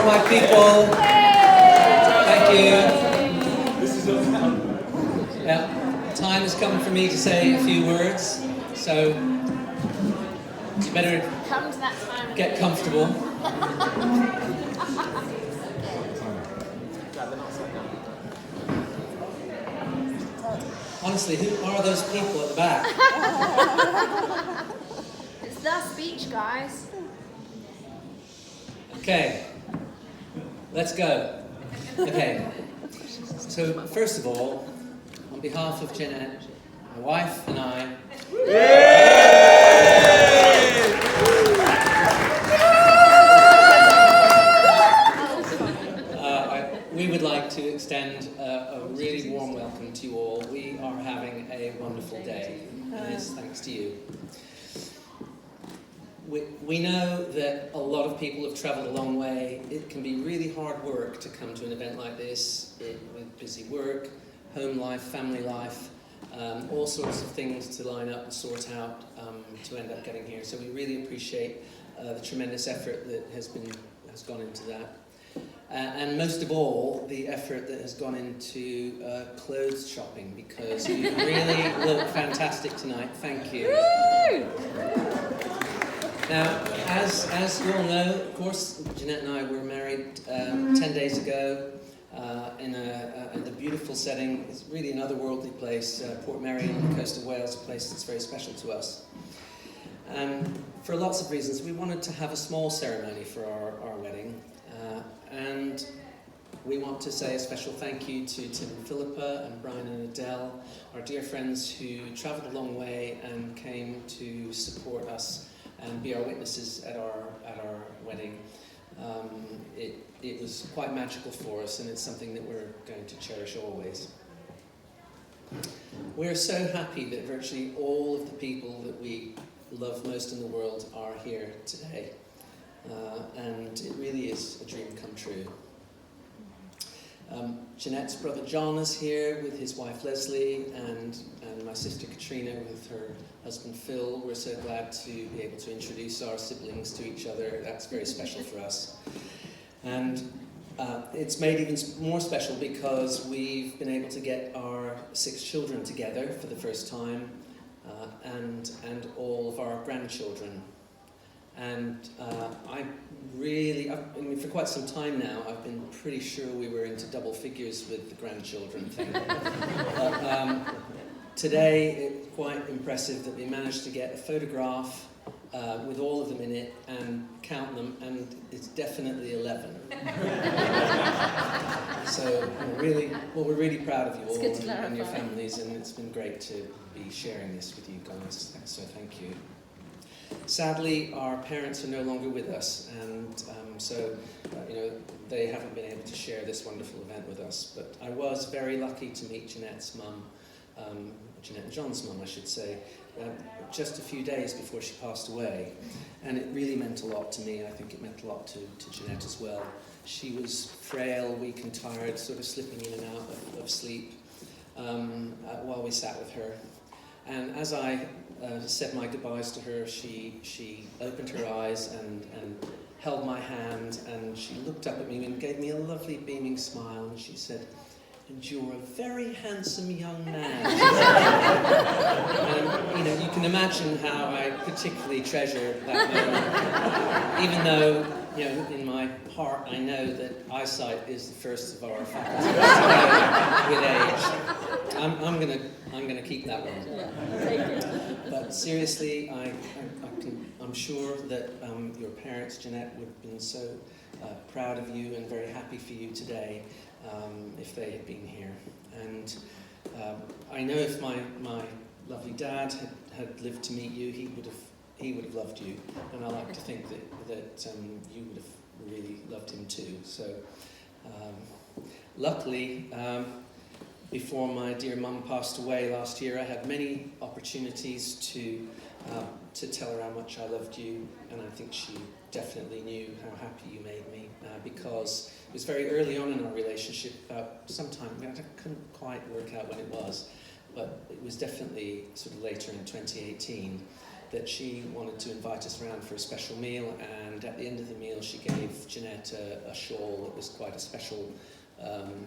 all my people. Thank you. Yeah, time has come for me to say a few words, so you better Come to that time. get comfortable. Honestly, who are those people at the back? It's the speech, guys. Okay, let's go. Okay, so first of all, on behalf of Jeanette, my wife and I, we would like to extend a really warm welcome to you all. We are having a wonderful day, and it's thanks to you. We know that a lot of people have travelled a long way. It can be really hard work to come to an event like this with busy work, home life, family life, all sorts of things to line up and sort out to end up getting here. So we really appreciate the tremendous effort that has gone into that. And most of all, the effort that has gone into clothes shopping, because you really look fantastic tonight. Thank you. Now, as you all know, of course, Jeanette and I were married 10 days ago in a beautiful setting. It's really an otherworldly place, Portmeirion on the coast of Wales, a place that's very special to us. And for lots of reasons, we wanted to have a small ceremony for our wedding. And we want to say a special thank you to Tim and Philippa and Brian and Adele, our dear friends who travelled a long way and came to support us and be our witnesses at our wedding. It was quite magical for us, and it's something that we're going to cherish always. We're so happy that virtually all of the people that we love most in the world are here today. And it really is a dream come true. Jeanette's brother John is here with his wife Leslie, and my sister Katrina with her husband Phil. We're so glad to be able to introduce our siblings to each other. That's very special for us. And it's made even more special because we've been able to get our 6 children together for the first time, and all of our grandchildren. And I mean, for quite some time now, I've been pretty sure we were into double figures with the grandchildren thing. But today, it's quite impressive that we managed to get a photograph with all of them in it and count them, and it's definitely 11. So we're really proud of you all and your families, and it's been great to be sharing this with you guys. So thank you. Sadly, our parents are no longer with us, and they haven't been able to share this wonderful event with us. But I was very lucky to meet Jeanette's mum, Jeanette and John's mum, I should say, just a few days before she passed away, and it really meant a lot to me. I think it meant a lot to Jeanette as well. She was frail, weak and tired, sort of slipping in and out of sleep while we sat with her. And as I said my goodbyes to her, she opened her eyes and held my hand, and she looked up at me and gave me a lovely beaming smile, and she said, "And you're a very handsome young man." And you can imagine how I particularly treasure that moment, even though in my heart I know that eyesight is the first of our faculties with age. I'm gonna keep that one. But seriously, I'm sure that your parents, Jeanette, would have been so proud of you and very happy for you today if they had been here. And I know if my lovely dad had lived to meet you, he would have loved you, and I like to think that you would have really loved him too. So luckily, before my dear mum passed away last year, I had many opportunities to tell her how much I loved you, and I think she definitely knew how happy you made me, because it was very early on in our relationship, sometime, I couldn't quite work out when it was, but it was definitely sort of later in 2018, that she wanted to invite us around for a special meal, and at the end of the meal she gave Jeanette a shawl that was quite a special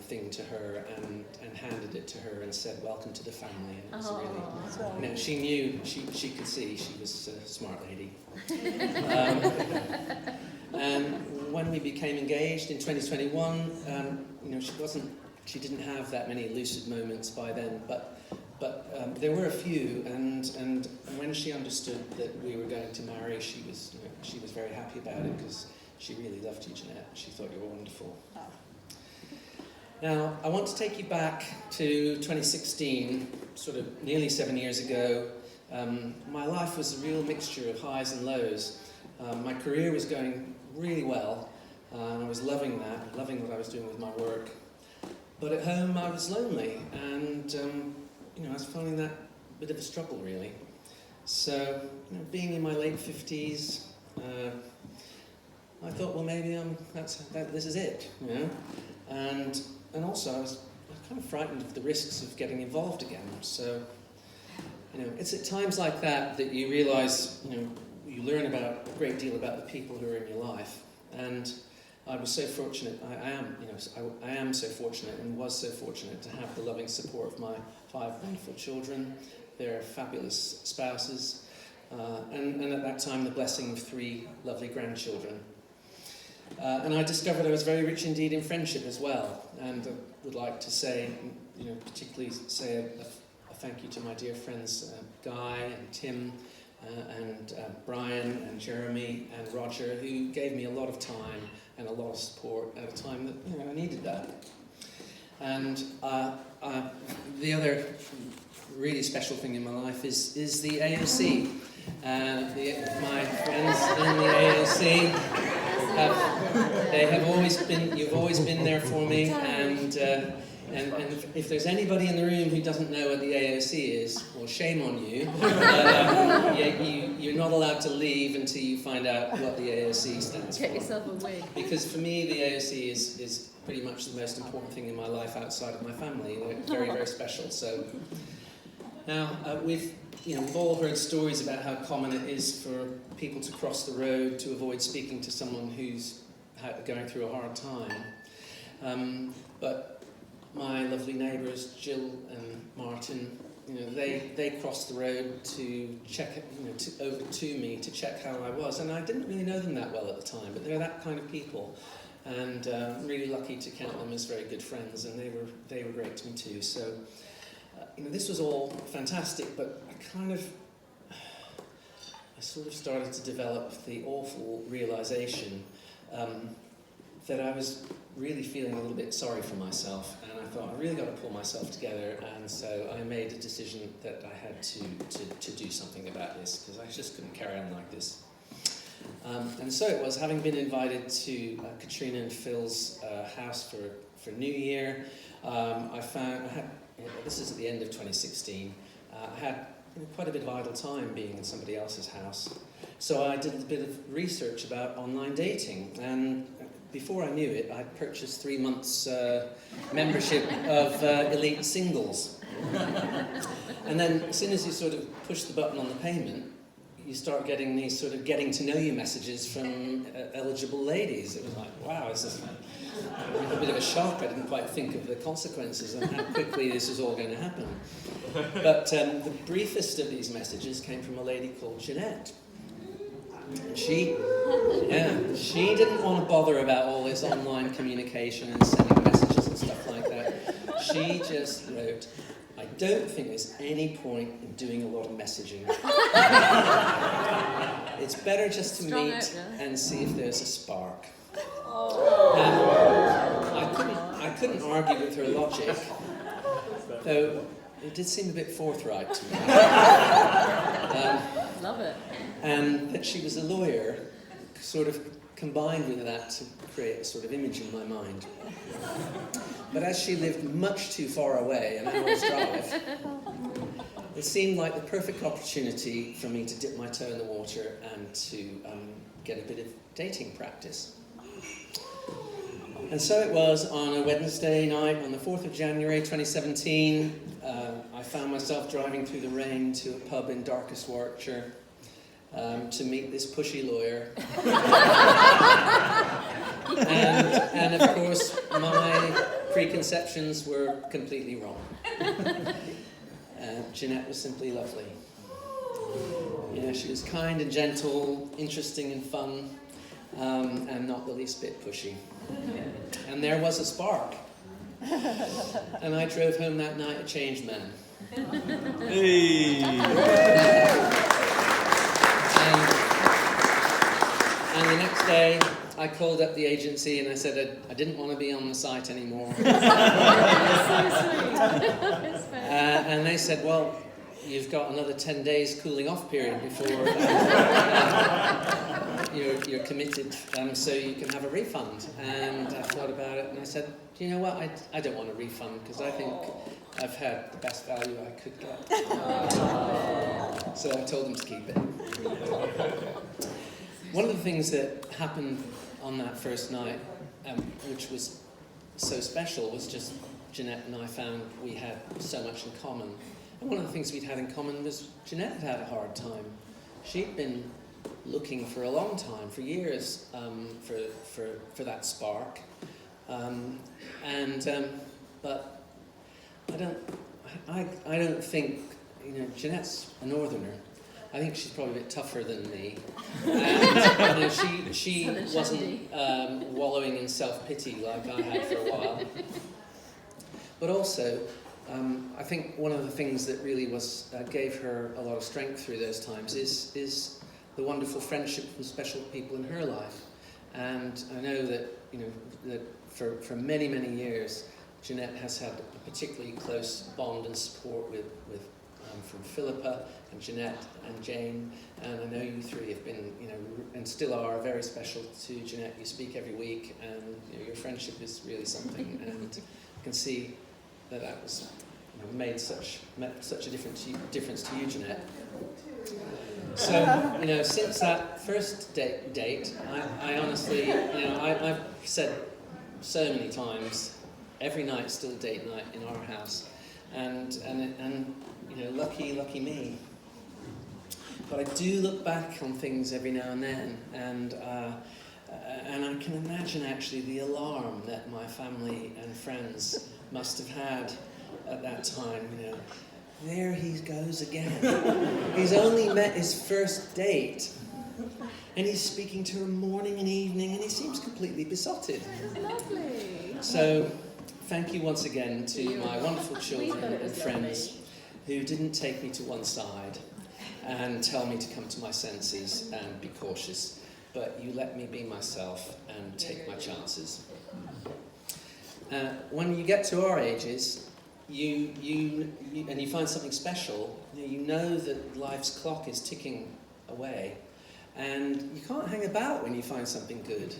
thing to her, and handed it to her and said, "Welcome to the family." And it was really, she knew, she could see she was a smart lady. And when we became engaged in 2021, she didn't have that many lucid moments by then, but there were a few, and when she understood that we were going to marry, she was very happy about it, because she really loved you, Jeanette. She thought you were wonderful. Oh. Now, I want to take you back to 2016, sort of nearly 7 years ago. My life was a real mixture of highs and lows. My career was going really well, and I was loving that, loving what I was doing with my work. But at home I was lonely, and I was finding that a bit of a struggle, really. So, being in my late 50s, I thought, well, maybe this is it, And also, I was kind of frightened of the risks of getting involved again. So, it's at times like that you realise, you learn about a great deal about the people who are in your life. And I was so fortunate. I am so fortunate, and was so fortunate to have the loving support of my 5 wonderful children, their fabulous spouses, and at that time the blessing of 3 lovely grandchildren. And I discovered I was very rich indeed in friendship as well, and I would like to say, particularly say a thank you to my dear friends Guy and Tim and Brian and Jeremy and Roger, who gave me a lot of time and a lot of support at a time that I needed that. And the other really special thing in my life is the AOC. My friends in the AOC you've always been there for me, and if there's anybody in the room who doesn't know what the AOC is, well, shame on you. You're not allowed to leave until you find out what the AOC stands for. Get yourself a wig. Because for me, the AOC is pretty much the most important thing in my life outside of my family. They're very, very special. So now we've all heard stories about how common it is for people to cross the road to avoid speaking to someone who's going through a hard time. But my lovely neighbours, Jill and Martin, they crossed the road to check, over to me to check how I was, and I didn't really know them that well at the time, but they're that kind of people, and I'm really lucky to count them as very good friends, and they were great to me too. So, this was all fantastic, but I sort of started to develop the awful realisation that I was really feeling a little bit sorry for myself, and I thought, I really got to pull myself together, and so I made a decision that I had to do something about this, because I just couldn't carry on like this. And so it was, having been invited to Katrina and Phil's house for New Year, this is at the end of 2016, I had quite a bit of idle time being in somebody else's house. So I did a bit of research about online dating, and before I knew it, I'd purchased 3 months membership of Elite Singles. And then as soon as you sort of push the button on the payment, you start getting these sort of getting to know you messages from eligible ladies. It was like, wow, this is a bit of a shock. I didn't quite think of the consequences and how quickly this was all going to happen. But the briefest of these messages came from a lady called Jeanette. And she didn't want to bother about all this online communication and sending messages and stuff like that. She just wrote, I don't think there's any point in doing a lot of messaging. It's better just to meet and see if there's a spark. I couldn't argue with her logic, though it did seem a bit forthright to me. Love it. And that she was a lawyer, sort of combined with that to create a sort of image in my mind. But as she lived much too far away, an hour's drive, it seemed like the perfect opportunity for me to dip my toe in the water and to get a bit of dating practice. And so it was on a Wednesday night on the 4th of January 2017. I found myself driving through the rain to a pub in darkest Warwickshire. to meet this pushy lawyer. and of course, my preconceptions were completely wrong. Jeanette was simply lovely. Yeah, she was kind and gentle, interesting and fun, and not the least bit pushy. And there was a spark. And I drove home that night a changed man. Hey! And the next day, I called up the agency and I said I didn't want to be on the site anymore. And they said, well, you've got another 10 days cooling off period before you're committed, so you can have a refund. And I thought about it and I said, do you know what, I don't want a refund because I think I've had the best value I could get. So I told them to keep it. One of the things that happened on that first night, which was so special, was just Jeanette and I found we had so much in common. And one of the things we'd had in common was Jeanette had a hard time. She'd been looking for a long time, for years, for that spark. But I don't think, Jeanette's a northerner. I think she's probably a bit tougher than me. And she wasn't wallowing in self-pity like I had for a while. But also, I think one of the things that really gave her a lot of strength through those times is the wonderful friendship from special people in her life. And I know that that for many, many years, Jeanette has had a particularly close bond and support from Philippa and Jeanette and Jane, and I know you three have been, and still are very special to Jeanette. You speak every week, and your friendship is really something, and I can see that was made such a difference to you, Jeanette. So, since that first date, I honestly, I've said so many times, every night's still date night in our house, and lucky me. But I do look back on things every now and then, and I can imagine actually the alarm that my family and friends must have had at that time. There he goes again. He's only met his first date, and he's speaking to her morning and evening, and he seems completely besotted. Lovely. So, thank you once again to my wonderful children and friends who didn't take me to one side and tell me to come to my senses and be cautious, but you let me be myself and take my chances. When you get to our ages, you find something special, you know that life's clock is ticking away, and you can't hang about when you find something good,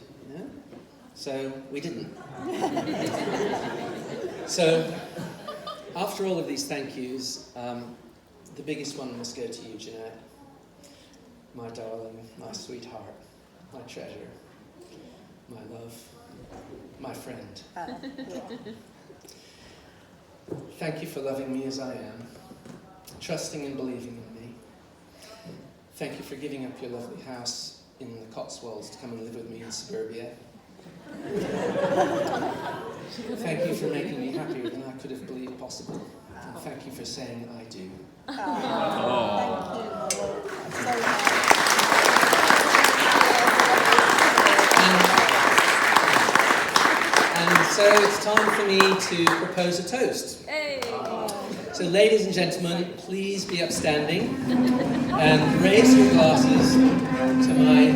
So we didn't. So after all of these thank yous, the biggest one must go to you, Jeanette, my darling, my sweetheart, my treasure, my love, my friend. Thank you for loving me as I am, trusting and believing in me. Thank you for giving up your lovely house in the Cotswolds to come and live with me in suburbia. Thank you for making me happier than I could have believed possible. And thank you for saying I do. Thank you. And so it's time for me to propose a toast. Hey. So ladies and gentlemen, please be upstanding and raise your glasses to my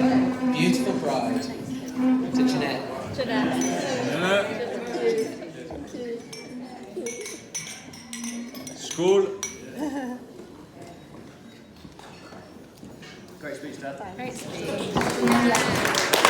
beautiful bride, to Jeanette. School. Great speech, Dad. Great speech.